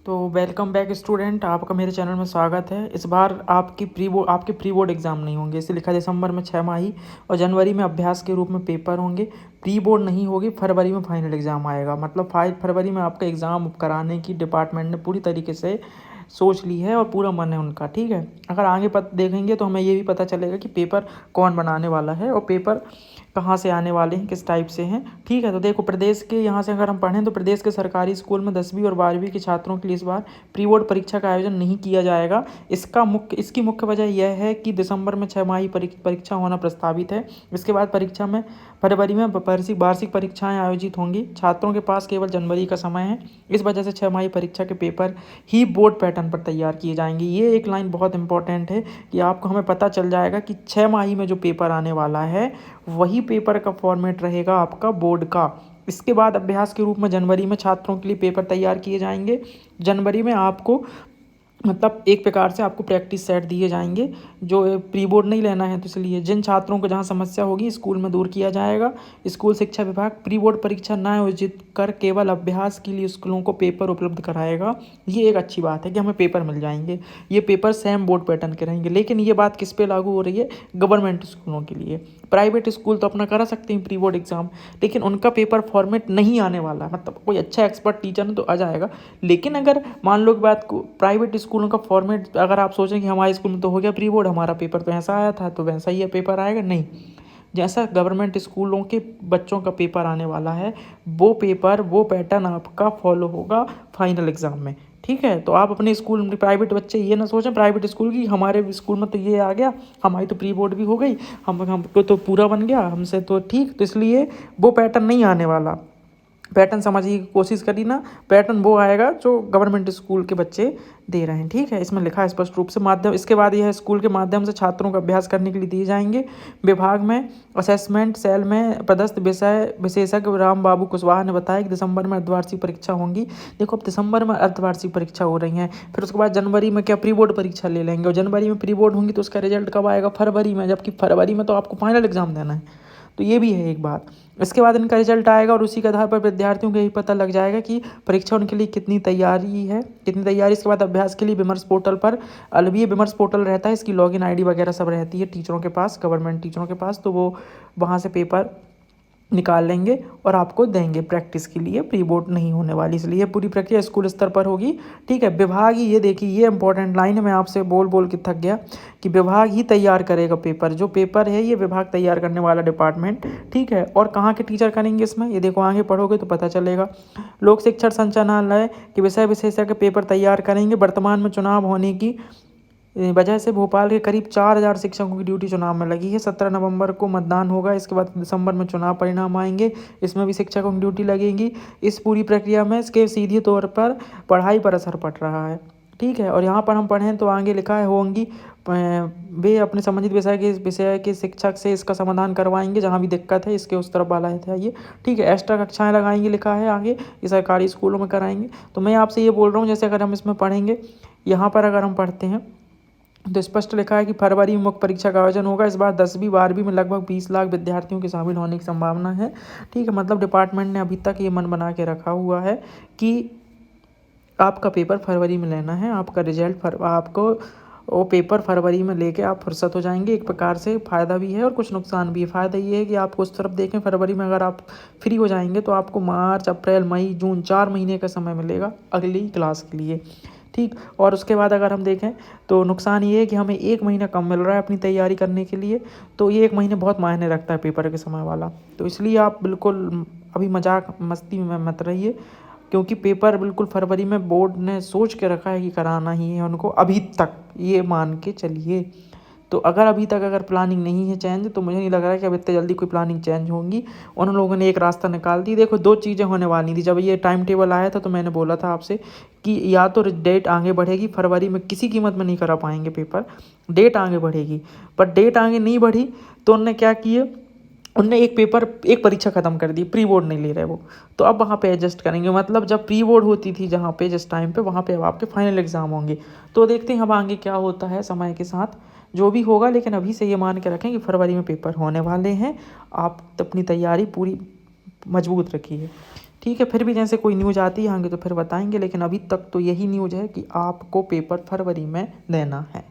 तो welcome back student, आपका मेरे चैनल में स्वागत है। इस बार आपके प्री बोर्ड एग्ज़ाम नहीं होंगे। इसे लिखा है दिसंबर में 6 माही और जनवरी में अभ्यास के रूप में पेपर होंगे। प्री बोर्ड नहीं होगी, फरवरी में फाइनल एग्ज़ाम आएगा। मतलब 5 फरवरी में आपका एग्ज़ाम कराने की डिपार्टमेंट ने पूरी तरीके से सोच ली है और पूरा मन है उनका। ठीक है, अगर आगे देखेंगे तो हमें ये भी पता चलेगा कि पेपर कौन बनाने वाला है और पेपर कहाँ से आने वाले हैं, किस टाइप से हैं। ठीक है, तो देखो प्रदेश के यहाँ से अगर हम पढ़ें तो प्रदेश के सरकारी स्कूल में 10वीं और 12वीं के छात्रों के लिए इस बार प्री बोर्ड परीक्षा का आयोजन नहीं किया जाएगा। इसकी मुख्य वजह यह है कि दिसंबर में 6 माही परीक्षा होना प्रस्तावित है। इसके बाद परीक्षा में फरवरी में वार्षिक परीक्षाएं आयोजित होंगी। छात्रों के पास केवल जनवरी का समय है। इस वजह से 6 माही परीक्षा के पेपर ही बोर्ड पैटर्न पर तैयार किए जाएंगे। ये एक लाइन बहुत इंपॉर्टेंट है कि आपको हमें पता चल जाएगा कि 6 माही में जो पेपर आने वाला है वही पेपर का फॉर्मेट रहेगा आपका बोर्ड का। इसके बाद अभ्यास के रूप में जनवरी में छात्रों के लिए पेपर तैयार किए जाएंगे। जनवरी में आपको मतलब एक प्रकार से आपको प्रैक्टिस सेट दिए जाएंगे। जो प्री बोर्ड नहीं लेना है तो इसलिए जिन छात्रों को जहां समस्या होगी स्कूल में दूर किया जाएगा। स्कूल शिक्षा विभाग प्री बोर्ड परीक्षा न आयोजित कर केवल अभ्यास के लिए स्कूलों को पेपर उपलब्ध कराएगा। ये एक अच्छी बात है कि हमें पेपर मिल जाएंगे। ये पेपर सेम बोर्ड पैटर्न के रहेंगे। लेकिन ये बात किस पे लागू हो रही है? गवर्नमेंट स्कूलों के लिए। प्राइवेट स्कूल तो अपना करा सकते हैं प्री बोर्ड एग्जाम, लेकिन उनका पेपर फॉर्मेट नहीं आने वाला। मतलब कोई अच्छा एक्सपर्ट टीचर ने तो आ जाएगा, लेकिन अगर मान लो कि बात को प्राइवेट स्कूलों का फॉर्मेट, अगर आप सोचें कि हमारे स्कूल में तो हो गया प्री बोर्ड, हमारा पेपर तो ऐसा आया था तो वैसा ही पेपर आएगा, नहीं। जैसा गवर्नमेंट स्कूलों के बच्चों का पेपर आने वाला है वो पैटर्न आपका फॉलो होगा फाइनल एग्जाम में। ठीक है, तो आप अपने स्कूल में प्राइवेट बच्चे ये ना सोचें प्राइवेट स्कूल की हमारे स्कूल में तो ये आ गया, हमारी तो प्री बोर्ड भी हो गई, हमको तो पूरा बन गया हमसे तो ठीक। तो इसलिए वो पैटर्न नहीं आने वाला। पैटर्न समझने की कोशिश करी ना, पैटर्न वो आएगा जो गवर्नमेंट स्कूल के बच्चे दे रहे हैं। ठीक है, इसमें लिखा है स्पष्ट रूप से माध्यम। इसके बाद यह स्कूल के माध्यम से छात्रों का अभ्यास करने के लिए दिए जाएंगे। विभाग में असेसमेंट सेल में पदस्थ विषय विशेषज्ञ राम बाबू कुशवाहा ने बताया कि दिसंबर में अर्धवार्षिक परीक्षा होंगी। देखो अब दिसंबर में अर्धवार्षिक परीक्षा हो रही है, फिर उसके बाद जनवरी में क्या प्री बोर्ड परीक्षा ले लेंगे, और जनवरी में प्री बोर्ड होंगी तो उसका रिजल्ट कब आएगा? फरवरी में, जबकि फरवरी में तो आपको फाइनल एग्जाम देना है। तो ये भी है एक बात। इसके बाद इनका रिजल्ट आएगा और उसी के आधार पर विद्यार्थियों को यही पता लग जाएगा कि परीक्षा उनके लिए कितनी तैयारी। इसके बाद अभ्यास के लिए विमर्श पोर्टल पर अलवीय विमर्श पोर्टल रहता है, इसकी लॉगिन आईडी वगैरह सब रहती है टीचरों के पास, गवर्नमेंट टीचरों के पास। तो वो वहाँ से पेपर निकाल लेंगे और आपको देंगे प्रैक्टिस के लिए। प्री बोर्ड नहीं होने वाली, इसलिए पूरी प्रक्रिया स्कूल स्तर पर होगी। ठीक है, विभाग ही, ये देखिए ये इंपॉर्टेंट लाइन है, मैं आपसे बोल बोल के थक गया कि विभाग ही तैयार करेगा पेपर। जो पेपर है ये विभाग तैयार करने वाला डिपार्टमेंट। ठीक है, और कहाँ के टीचर करेंगे इसमें, ये देखो आगे पढ़ोगे तो पता चलेगा। लोक शिक्षण संचालनालय के विषय विशेषज्ञ पेपर तैयार करेंगे। वर्तमान में चुनाव होने की वजह से भोपाल के करीब 4000 शिक्षकों की ड्यूटी चुनाव में लगी है। 17 नवंबर को मतदान होगा। इसके बाद दिसंबर में चुनाव परिणाम आएंगे, इसमें भी शिक्षकों की ड्यूटी लगेगी। इस पूरी प्रक्रिया में इसके सीधे तौर पर पढ़ाई पर असर पड़ रहा है। ठीक है, और यहाँ पर हम पढ़ें तो आगे लिखा है होंगी वे अपने संबंधित विषय के शिक्षक से इसका समाधान करवाएंगे। जहाँ भी दिक्कत है इसके उस तरफ वाला है ये। ठीक है, एक्स्ट्रा कक्षाएं लगाएंगे लिखा है आगे, ये सरकारी स्कूलों में कराएंगे। तो मैं आपसे ये बोल रहा हूँ, जैसे अगर हम इसमें पढ़ेंगे, यहाँ पर अगर हम पढ़ते हैं तो स्पष्ट लिखा है कि फरवरी में मुख्य परीक्षा का आयोजन होगा। इस बार 10वीं 12वीं में लगभग 20 लाख विद्यार्थियों के शामिल होने की संभावना है। ठीक है, मतलब डिपार्टमेंट ने अभी तक ये मन बना के रखा हुआ है कि आपका पेपर फरवरी में लेना है। आपका रिजल्ट आपको वो पेपर फरवरी में लेके आप फुर्सत हो जाएंगे। एक प्रकार से फ़ायदा भी है और कुछ नुकसान भी है। फ़ायदा ये है कि आपको उस तरफ देखें, फरवरी में अगर आप फ्री हो जाएंगे तो आपको मार्च अप्रैल मई जून 4 महीने का समय मिलेगा अगली क्लास के लिए। ठीक, और उसके बाद अगर हम देखें तो नुकसान ये है कि हमें 1 महीना कम मिल रहा है अपनी तैयारी करने के लिए। तो ये 1 महीने बहुत मायने रखता है पेपर के समय वाला। तो इसलिए आप बिल्कुल अभी मजाक मस्ती में मत रहिए, क्योंकि पेपर बिल्कुल फरवरी में बोर्ड ने सोच के रखा है कि कराना ही है उनको, अभी तक ये मान के चलिए। तो अगर अभी तक अगर प्लानिंग नहीं है चेंज, तो मुझे नहीं लग रहा है कि अब इतने जल्दी कोई प्लानिंग चेंज होंगी। उन लोगों ने एक रास्ता निकाल दी। देखो 2 चीज़ें होने वाली थी जब ये टाइम टेबल आया था, तो मैंने बोला था आपसे कि या तो डेट आगे बढ़ेगी, फरवरी में किसी कीमत में नहीं करा पाएंगे पेपर, डेट आगे बढ़ेगी। पर डेट आगे नहीं बढ़ी तो उनने क्या किए, उनने एक परीक्षा ख़त्म कर दी, प्री बोर्ड नहीं ले रहे वो। तो अब वहाँ पे एडजस्ट करेंगे। मतलब जब प्री बोर्ड होती थी जहाँ पे जिस टाइम पे, वहाँ पे अब आपके फाइनल एग्ज़ाम होंगे। तो देखते हैं अब आगे क्या होता है समय के साथ, जो भी होगा। लेकिन अभी से ये मान के रखें कि फरवरी में पेपर होने वाले हैं। आप अपनी तैयारी पूरी मजबूत रखिए। ठीक है, फिर भी जैसे कोई न्यूज़ आती है आगे तो फिर बताएंगे, लेकिन अभी तक तो यही न्यूज़ है कि आपको पेपर फरवरी में देना है।